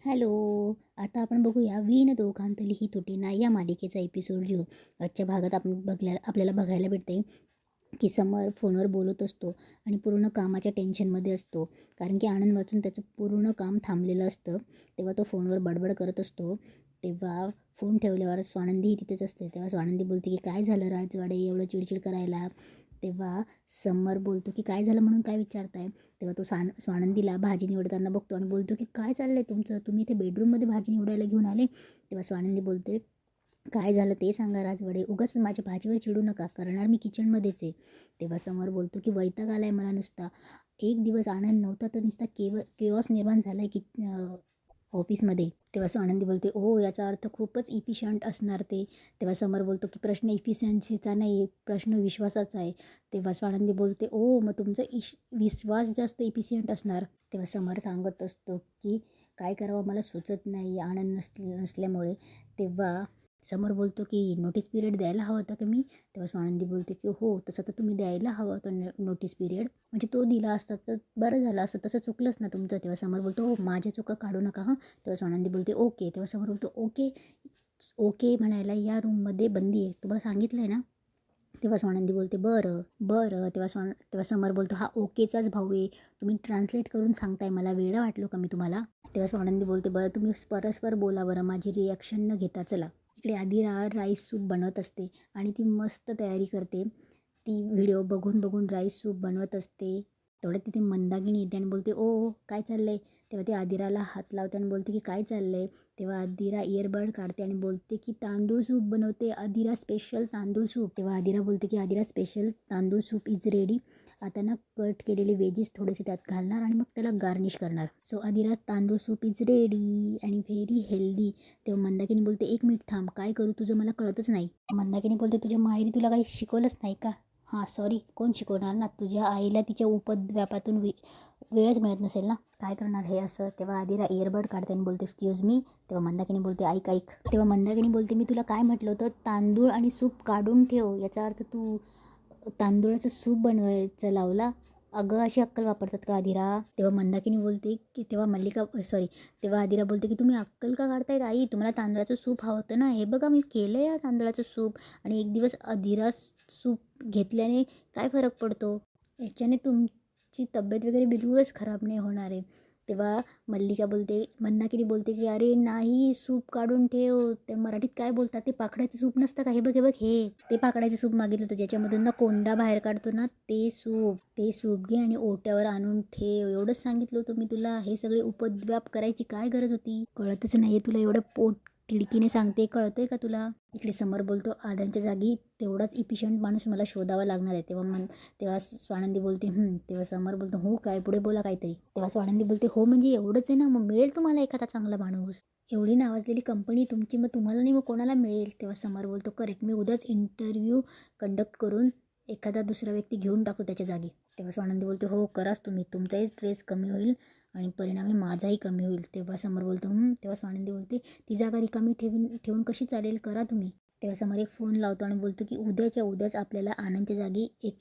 Hello. आता आपण बघूया "विण दोघांतली ही तुटे ना" या मालिकेचा एपिसोड घेऊ. आजच्या भागात आपण आपल्याला बघायला भेटते की समर फोनवर बोलत असतो आणि पूर्ण कामाच्या टेन्शनमध्ये असतो. कारण की आनंद वाचून त्याचं पूर्ण काम थांबलेलं असतं. तेव्हा तो फोनवर बडबड करत असतो. तेव्हा फोन ठेवल्यावर स्वानंदीही तिथेच असते. तेव्हा स्वानंदी बोलते की "काय झालं राजवाडे, एवढं चिडचिड करायला?" तेव्हा समर बोलतो की "काय झालं म्हणून काय विचारताय?" तेव्हा तो स्वानंदीला भाजी निवडताना बघतो आणि बोलतो की "काय चाललं आहे तुमचं? तुम्ही इथे बेडरूममध्ये भाजी निवडायला घेऊन आले?" तेव्हा स्वानंदी बोलते, "काय झालं ते सांगा राजवाडे, उगाच माझ्या भाजीवर चिडू नका, करणार मी किचनमध्येच आहे." तेव्हा समर बोलतो की "वैताग आला आहे मला नुसता. एक दिवस आनंद नव्हता तर नुसता केओस निर्माण झाला आहे की ऑफिसमध्ये." तेव्हा स्वानंदी बोलते, "ओ याचा अर्थ खूपच इफिशियंट असणार ते." तेव्हा समर बोलतो की "प्रश्न इफिशियन्सीचा नाही, प्रश्न विश्वासाचा आहे." तेव्हा स्वानंदी बोलते, "ओ मग तुमचा विश्वास जास्त इफिशियंट असणार." तेव्हा समर सांगत असतो की "काय करावं मला सुचत नाही आनंद नसल्यामुळे." तेव्हा समर बोलतो की "नोटीस पिरियड द्यायला हवा होता का मी?" तेव्हा स्वानंदी बोलते की "हो तसं तर तुम्ही द्यायला हवा होता नोटीस पिरियड, म्हणजे तो दिला असता तर बरं झालं असं, तसं चुकलंच ना तुमचं." तेव्हा समर बोलतो, "हो माझ्या चुका काढू नका हां." तेव्हा स्वानंदी बोलते "ओके." तेव्हा समर बोलतो, "ओके ओके म्हणायला या रूममध्ये बंदी आहे, तुम्हाला सांगितलं आहे ना?" तेव्हा स्वानंदी बोलते, "बरं बरं." तेव्हा समर बोलतो, "हा ओकेचाच भाऊ आहे, तुम्ही ट्रान्सलेट करून सांगताय मला, वेडा वाटलो का मी तुम्हाला?" तेव्हा स्वानंदी बोलते, "बरं तुम्ही परस्पर बोला बरं, माझी रिॲक्शन न घेता चला." इकडे आदिरा राईस सूप बनवत असते आणि ती मस्त तयारी करते. ती व्हिडिओ बघून बघून राईस सूप बनवत असते. तेवढ्यात तिथे मंदाकिनी येते आणि बोलते, "ओ काय चाललंय?" तेव्हा ती आदिराला हात लावते आणि बोलते की "काय चाललंय?" तेव्हा आदिरा इयरबड काढते आणि बोलते की "तांदूळ सूप बनवते, आदिरा स्पेशल तांदूळ सूप." तेव्हा आदिरा बोलते की "आदिरा स्पेशल तांदूळ सूप इज रेडी." आता ना कट केलेले वेजीस थोडेसे त्यात घालणार आणि मग त्याला गार्निश करणार. सो आदिरा तांदूळ सूप इज रेडी आणि व्हेरी हेल्दी. तेव्हा मंदाकिनी बोलते, "एक मिनिट थांब, काय करू तुझं मला कळतच नाही." मंदाकिनी बोलते, "तुझ्या माहेरी तुला काही शिकवलंच नाही का?" "हां सॉरी, कोण शिकवणार ना, तुझ्या आईला तिच्या उपद्व्यापातून वेळच मिळत नसेल ना, काय करणार हे असं." तेव्हा आदिरा इयरबड काढते आणि बोलते, "एक्सक्यूज मी." तेव्हा मंदाकिनी बोलते, "ऐक ऐक." तेव्हा मंदाकिनी बोलते, "मी तुला काय म्हटलं होतं, तांदूळ आणि सूप काढून ठेव, याचा अर्थ तू तांदूळाचं सूप बनवायचं लावला. अगं अशी अक्कल वापरतात का आदिरा?" तेव्हा मंदाकिनी बोलते की तेव्हा आदिरा बोलते की "तुम्ही अक्कल का काढतायत आई, तुम्हाला तांदळाचं सूप हवं होतं ना, हे बघा मी केलं आहे तांदळाचं सूप आणि एक दिवस आदिरा सूप घेतल्याने काय फरक पडतो, याच्याने तुमची तब्येत वगैरे बिलकुलच खराब नाही होणार आहे." तेव्हा मंदाकिनी बोलते की "अरे नाही, सूप काढून ठेव." ते मराठीत काय बोलतात, ते पाकळ्याचं सूप नसतं का, हे बघ हे बघ हे, ते पाकळ्याचं सूप मागितलं होतं ज्याच्यामधून ना कोंडा बाहेर काढतो ना, ते सूप घे आणि ओट्यावर आणून ठेव, एवढंच सांगितलं होतं मी तुला. हे सगळे उपद्व्याप करायची काय गरज होती, कळतच नाही तुला, एवढं पोट तिडकीने सांगते, कळतंय का तुला?" इकडे समर बोलतो, "आदांच्या जागी तेवढाच इफिशियंट माणूस मला शोधावा लागणार आहे." तेव्हा स्वानंदी बोलते, तेव्हा समर बोलतो, "हो काय, पुढे बोला काहीतरी." तेव्हा स्वानंदी बोलते, "हो म्हणजे एवढंच आहे ना, मग मिळेल तुम्हाला एखादा चांगला माणूस, एवढी नावाजलेली कंपनी तुमची, मग तुम्हाला नाही मग कोणाला मिळेल?" तेव्हा समर बोलतो, "करेक्ट, मी उद्याच इंटरव्ह्यू कंडक्ट करून एखादा दुसरा व्यक्ती घेऊन टाकतो त्याच्या जागी." तेव्हा स्वानंदी बोलते, "हो कराच तुम्ही, तुमचाही स्ट्रेस कमी होईल आणि परिणामी माझाही कमी होईल." तेव्हा समर बोलतो, तेव्हा स्वानंदी बोलते, "ती जागा रिकामी ठेवून कशी चालेल, करा तुम्ही." तेव्हा समर एक फोन लावतो आणि बोलतो की "उद्याच्या उद्याच आपल्याला आनंदच्या जागी एक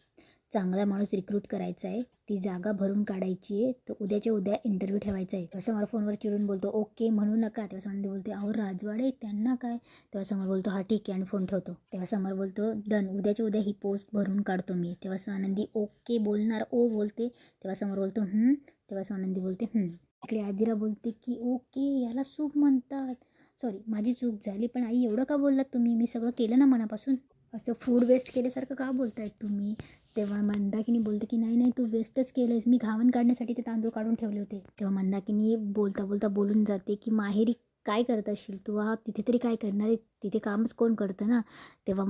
चांगला माणूस रिक्रूट करायचा आहे, ती जागा भरून काढायची आहे, तर उद्याच्या उद्या इंटरव्ह्यू ठेवायचा आहे." तेव्हा समर फोनवर चिडून बोलतो, "ओके म्हणू नका." तेव्हा स्वानंदी बोलते, "अहो राजवाडे, त्यांना काय?" तेव्हा समर बोलतो, "हा ठीक आहे," आणि फोन ठेवतो. तेव्हा समर बोलतो, "डन, उद्याच्या उद्या ही पोस्ट भरून काढतो मी." तेव्हा स्वानंदी ओके बोलणार, ओ बोलते. तेव्हा समर बोलतो, तेव्हा स्वानंदी बोलते, इकडे आदिरा बोलते की "ओके, याला सूप म्हणतात. सॉरी, माझी चूक झाली, पण आई एवढं का बोललात तुम्ही, मी सगळं केलं ना मनापासून, असं फूड वेस्ट केल्यासारखं का बोलतायत तुम्ही?" तेव्हा मंदाकिनी बोलते की "नाही नाही, तू वेस्टच केलंयस, मी घावन काढण्यासाठी ते तांदूळ काढून ठेवले होते." तेव्हा मंदाकिनी बोलता बोलता बोलून जाते की "माहेरी काय करत असशील तू, तिथे तरी काय करणार आहे, तिथे कामच कोण करतं ना." तेव्हा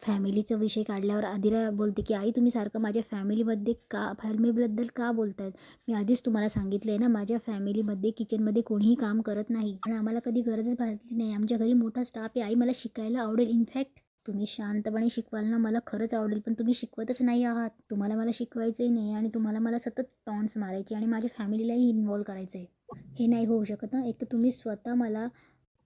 फॅमिलीचा विषय काढल्यावर आदिरा बोलते की "आई, तुम्ही सारखं माझ्या फॅमिलीबद्दल का बोलतायत? मी आधीच तुम्हाला सांगितलं आहे ना, माझ्या फॅमिलीमध्ये किचनमध्ये कोणीही काम करत नाही आणि आम्हाला कधी गरजच भासली नाही. आमच्या घरी मोठा स्टाफ आहे. आई, मला शिकायला आवडेल. इनफॅक्ट तुम्ही शांतपणे शिकवाल ना, मला खरंच आवडेल, पण तुम्ही शिकवतच नाही आहात. तुम्हाला मला शिकवायचंही नाही आणि तुम्हाला मला सतत टॉन्ट्स मारायचे आणि माझ्या फॅमिलीलाही इन्व्हॉल्व करायचं आहे. हे नाही होऊ शकत ना. एक तर तुम्ही स्वतः मला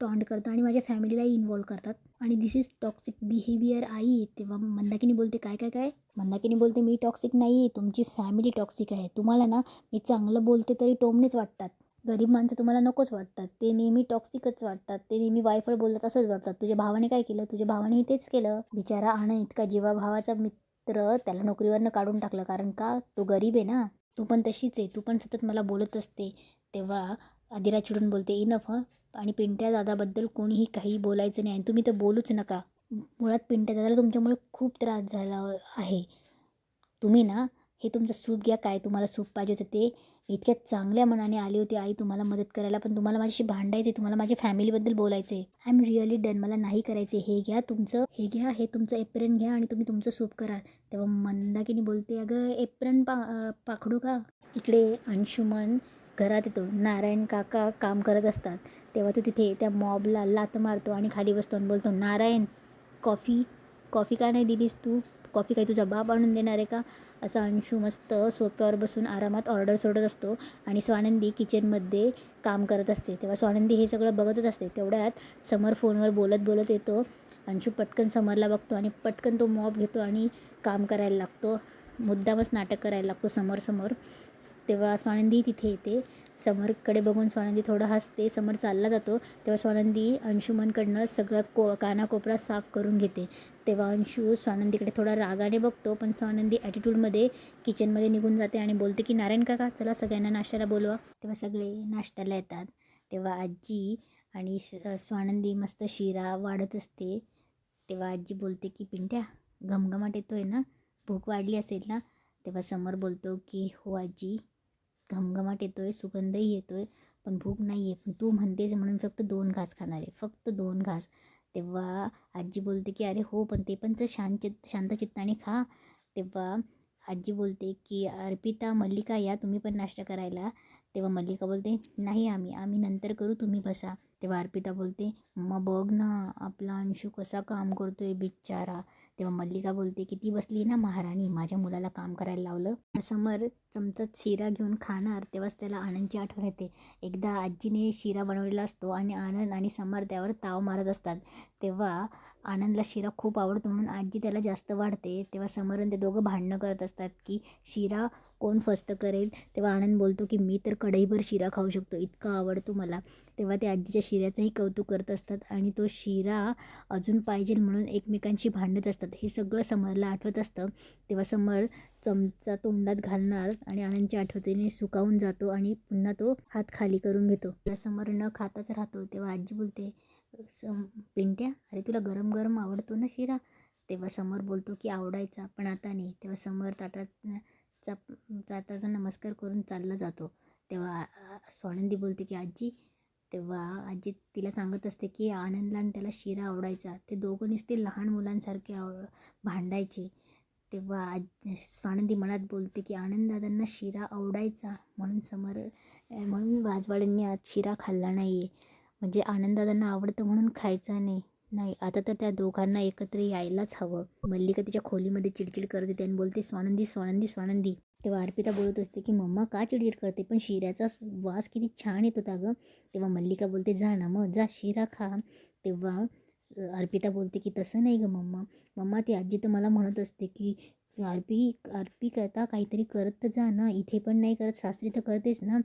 टॉन्ट करता आणि माझ्या फॅमिलीलाही इन्व्हॉल्व करतात आणि दिस इज टॉक्सिक बिहेवियर आई." तेव्हा मंदाकिनी बोलते, "काय काय काय?" मंदाकिनी बोलते, "मी टॉक्सिक नाही, तुमची फॅमिली टॉक्सिक आहे. तुम्हाला ना मी चांगलं बोलते तरी टोमणेच वाटतात." गरीब माणसं तुम्हाला नकोच वाटतात, ते नेहमी टॉक्सिकच वाटतात, ते नेहमी वायफळ बोलतात असंच वाटतात. तुझ्या भावाने काय केलं? तुझ्या भावानेही तेच केलं. बिचारा आनंद इतका जीवाभावाचा मित्र त्याला नोकरीवरनं काढून टाकलं, कारण का तो गरीब आहे ना. तू पण तशीच आहे, तू पण सतत मला बोलत असते. तेव्हा आदिरा चिडून बोलते, इनफ हं. आणि पिंट्या दादाबद्दल कोणीही काही बोलायचं नाही आणि तुम्ही तर बोलूच नका. मुळात पिंट्या दादाला तुमच्यामुळे खूप त्रास झाला आहे. तुम्ही ना हे तुमचं सूप घ्या, काय तुम्हाला सूप पाहिजे होतं ते. इतक्या चांगल्या मनाने आली होती आई तुम्हाला मदत करायला, पण तुम्हाला माझ्याशी भांडायचे, तुम्हाला माझ्या फॅमिलीबद्दल बोलायचे. आय एम रिअली डन, मला नाही करायचे. हे घ्या तुमचं, हे घ्या, हे तुमचं एप्रेन घ्या आणि तुम्ही तुमचं सूप करा. तेव्हा मंदाकिनी बोलते, अगं एप्रेन पाखडू का? इकडे अंशुमन घरात येतो. नारायण काका काम करत असतात. तेव्हा तो तिथे त्या मॉबला लात मारतो आणि खाली बसतो आणि बोलतो, नारायण कॉफी कॉफी का नाही दिलीस तू? कॉफी काही तुझा बाप आणून देणार आहे का? असा अंशू मस्त सोफ्यावर बसून आरामात ऑर्डर सोडत असतो आणि स्वानंदी किचनमध्ये काम करत असते. तेव्हा स्वानंदी हे सगळं बघतच असते. तेवढ्यात समर फोनवर बोलत बोलत येतो. अंशू पटकन समरला बघतो आणि पटकन तो मॉब घेतो आणि काम करायला लागतो. मुद्दामच नाटक करायला लागतो समोर. तेव्हा स्वानंदी तिथे येते. समरकडे बघून स्वानंदी थोडं हसते. समर चालला जातो तेव्हा स्वानंदी अंशुमनकडनं सगळं कानाकोपरा साफ करून घेते. तेव्हा अंशू स्वानंदीकडे थोडा रागाने बघतो, पण स्वानंदी ॲटिट्यूडमध्ये किचनमध्ये निघून जाते आणि बोलते की नारायण काका चला सगळ्यांना नाश्त्याला बोलवा. तेव्हा सगळे नाश्त्याला येतात. तेव्हा आजी आणि स्वानंदी मस्त शिरा वाढत असते. तेव्हा आजी बोलते की पिंट्या घमघमाट येतोय ना, भूक वाढली असेल ना. तेव्हा समर बोलतो की हो आजी, घमघमाट येतोय, सुगंधही येतोय, पण भूक नाही आहे. पण तू म्हणतेस म्हणून फक्त 2 घास खाणार आहे, फक्त 2 घास. तेव्हा आजी बोलते की अरे हो, पण ते पण तर शांत चित्ताने खा. तेव्हा आजी बोलते की अर्पिता, मल्लिका या तुम्ही पण नाश्ता करायला. तेव्हा मल्लिका बोलते नाही, आम्ही नंतर करू, तुम्ही बसा. तेव्हा अर्पिता बोलते मग बघ ना आपला अंशू कसा काम करतोय बिचारा. तेव्हा मल्लिका बोलते की ती बसली ना महाराणी, माझ्या मुलाला काम करायला लावलं. समर चमचात शिरा घेऊन खाणार तेव्हाच त्याला आनंदची आठवण येते. एकदा आजीने शिरा बनवलेला असतो आणि आनंद आणि समर त्यावर ताव मारत असतात. तेव्हा आनंदला शिरा खूप आवडतो म्हणून आजी त्याला जास्त वाढते. तेव्हा समर आणि ते दोघं भांडणं करत असतात की शिरा कोण फस्त करेल. तेव्हा आनंद बोलतो की मी तर कढईभर शिरा खाऊ शकतो, इतका आवडतो मला. तेव्हा ते आजीच्या शिऱ्याचंही कौतुक करत असतात आणि तो शिरा अजून पाहिजे म्हणून एकमेकांशी भांडत असतात. हे सगळं समरला आठवत असतं. तेव्हा समर चमचा तोंडात घालणार आणि आनंदच्या आठवणीने सुकावून जातो आणि पुन्हा तो हात खाली करून घेतो. तेव्हा समर न खाताच राहतो. तेव्हा आजी बोलते पिंट्या अरे तुला गरम गरम आवडतो ना शिरा. तेव्हा समर बोलतो की आवडायचा पण आता नाही. तेव्हा समर ताटाचा नमस्कार करून चालला जातो. तेव्हा स्वानंदी बोलते की आजी. तेव्हा आजी तिला सांगत असते की आनंदला आणि त्याला शिरा आवडायचा, ते दोघं नुसते लहान मुलांसारखे भांडायचे. तेव्हा स्वानंदी मनात बोलते की आनंददादांना शिरा आवडायचा म्हणून राजवाड्यांनी आज शिरा खाल्ला नाही आहे. म्हणजे आनंददादांना आवडतं म्हणून खायचा नाही आता तर त्या दोघांना एकत्र यायलाच हवं. मल्लिका तिच्या खोलीमध्ये चिडचिड करते आणि बोलते स्वानंदी. तेव्हा अर्पिता बोलत असते की मम्मा का चिडचिड करते, पण शिऱ्याचा वास किती छान येत होता गं. तेव्हा मल्लिका बोलते जा ना मग जा शिरा खा. तेव्हा अर्पिता बोलते की तसं नाही गं मम्मा ती आजी तर मला म्हणत असते की अर्पी करता काहीतरी करत तर जा ना, इथे पण नाही करत, सासरी तर करतेस ना.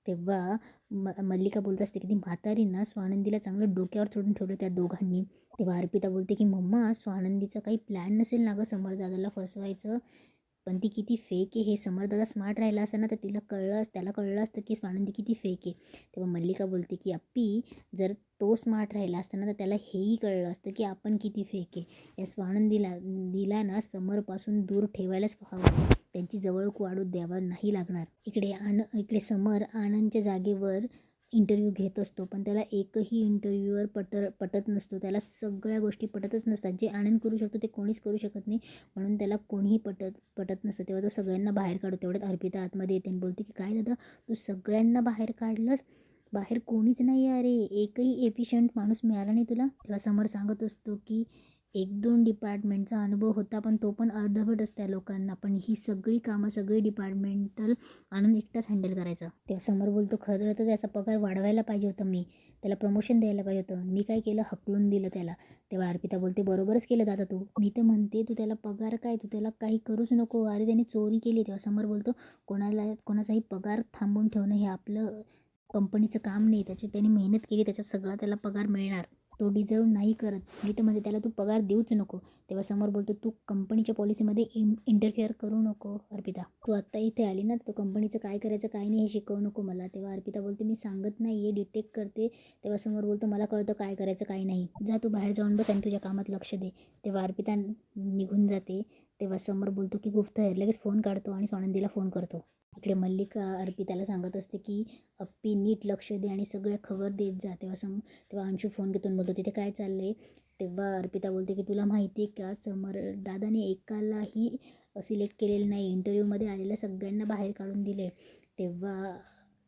तेव्हा मल्लिका बोलत असते की ती म्हातारींना स्वानंदीला चांगलं डोक्यावर चढून ठेवलं त्या दोघांनी. तेव्हा अर्पिता बोलते की मम्मा स्वानंदीचा काही प्लॅन नसेल ना गं समरदादाला फसवायचं, पण ती किती फेक आहे हे समरदादा स्मार्ट राहिला असं ना तर त्याला कळलं असतं की स्वानंदी किती फेक आहे. तेव्हा मल्लिका बोलते की अप्पी जर तो स्मार्ट राहिला असताना तर त्याला हेही कळलं असतं की आपण किती फेक आहे. या स्वानंदीला ना समरपासून दूर ठेवायलाच हवं, त्यांची जवळक वाढू द्यावा नाही लागणार. इकडे समर आनंदच्या जागेवर इंटरव्ह्यू घेत असतो, पण त्याला एकही इंटरव्ह्यूवर पटत नसतो. त्याला सगळ्या गोष्टी पटतच नसतात. जे आनंद करू शकतो ते कोणीच करू शकत नाही, म्हणून त्याला कोणीही पटत नसतं. तेव्हा तो सगळ्यांना बाहेर काढतो. तेवढ्यात अर्पिता आतमध्ये येते आणि बोलते की काय दादा तू सगळ्यांना बाहेर काढलंस, बाहेर कोणीच नाही अरे, एकही एफिशियंट माणूस मिळाला नाही तुला. तेव्हा समर सांगत असतो की 1-2 डिपार्टमेंटचा अनुभव होता, पण तो पण अर्धवटच त्या लोकांना, पण ही सगळी कामं सगळी डिपार्टमेंटल आनंद एकटाच हँडल करायचा. तेव्हा समर बोलतो खरं तर त्याचा पगार वाढवायला पाहिजे होतं, मी त्याला प्रमोशन द्यायला पाहिजे होतं, मी काय केलं हकलून दिलं त्याला. तेव्हा अर्पिता बोलते बरोबरच केलं दादा तू, मी तर म्हणते तू त्याला पगार काय, तू त्याला काही करूच नको, अरे त्याने चोरी केली. तेव्हा समर बोलतो कोणाचाही पगार थांबवून ठेवणं हे आपलं कंपनीचं काम नाही, त्याने मेहनत केली, त्याचा सगळा त्याला पगार मिळणार. तो डिझर्व नाही करत. मी तर म्हणजे त्याला तू पगार देऊच नको. तेव्हा समोर बोलतो, तू कंपनीच्या पॉलिसीमध्ये इंटरफिअर करू नको अर्पिता. तू आत्ता इथे आली ना, तो कंपनीचं काय करायचं काय नाही हे शिकवू नको मला. तेव्हा अर्पिता बोलते, मी सांगत नाही आहे, डिटेक्ट करते. तेव्हा समोर बोलतो, मला कळतं काय करायचं काय नाही. जा तू बाहेर जाऊन बस आणि तुझ्या कामात लक्ष दे. तेव्हा अर्पिता निघून जाते. तेव्हा समोर बोलतो की गुप्तहेर. लगेच फोन काढतो आणि स्वानंदीला फोन करतो. इकडे मल्लिका अर्पिताला सांगत असते की अप्पी नीट लक्ष दे आणि सगळ्या खबर देत जा. तेव्हा अंशू फोन घेतून बोलतो, तिथे काय चाललंय. तेव्हा अर्पिता बोलते की तुला माहिती आहे का, समर दादाने एकालाही सिलेक्ट केलेलं नाही, इंटरव्ह्यूमध्ये आलेल्या सगळ्यांना बाहेर काढून दिले. तेव्हा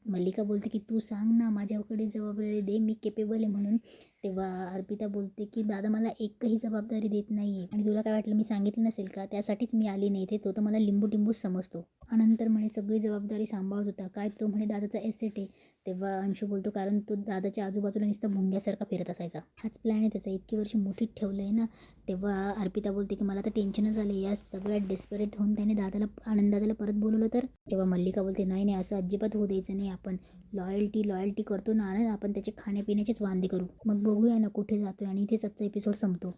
मल्लिका बोलते की तू सांग ना, माझ्याकडे जबाबदारी दे, मी केपेबल आहे म्हणून. तेव्हा अर्पिता बोलते की दादा मला एकही जबाबदारी देत नाही आहे आणि तुला काय वाटलं मी सांगितलं नसेल का, त्यासाठीच मी आली नाही इथे. तो तर मला लिंबू टिंबूच समजतो. नंतर म्हणे सगळी जबाबदारी सांभाळत होता काय, तो म्हणे दादाचा एसेट आहे. तेव्हा अंशू बोलतो, कारण तो दादाच्या आजूबाजूला नुसतं भुंग्यासारखा फिरत असायचा. हाच प्लॅन आहे त्याचा, इतकी वर्ष मोठीत ठेवलं आहे ना. तेव्हा अर्पिता बोलते की मला तर टेन्शनच आलं. या सगळ्यात डेस्परेट होऊन त्याने आनंद दादाला परत बोलवलं तर. तेव्हा मल्लिका बोलते, नाही नाही, असं अजिबात होऊ द्यायचं नाही. आपण लॉयल्टी करतो ना आनंद, आपण त्याचे खाण्यापिण्याचेच वांदे करू. मग बघूया ना कुठे जातोय. आणि इथेच आजचा एपिसोड संपतो.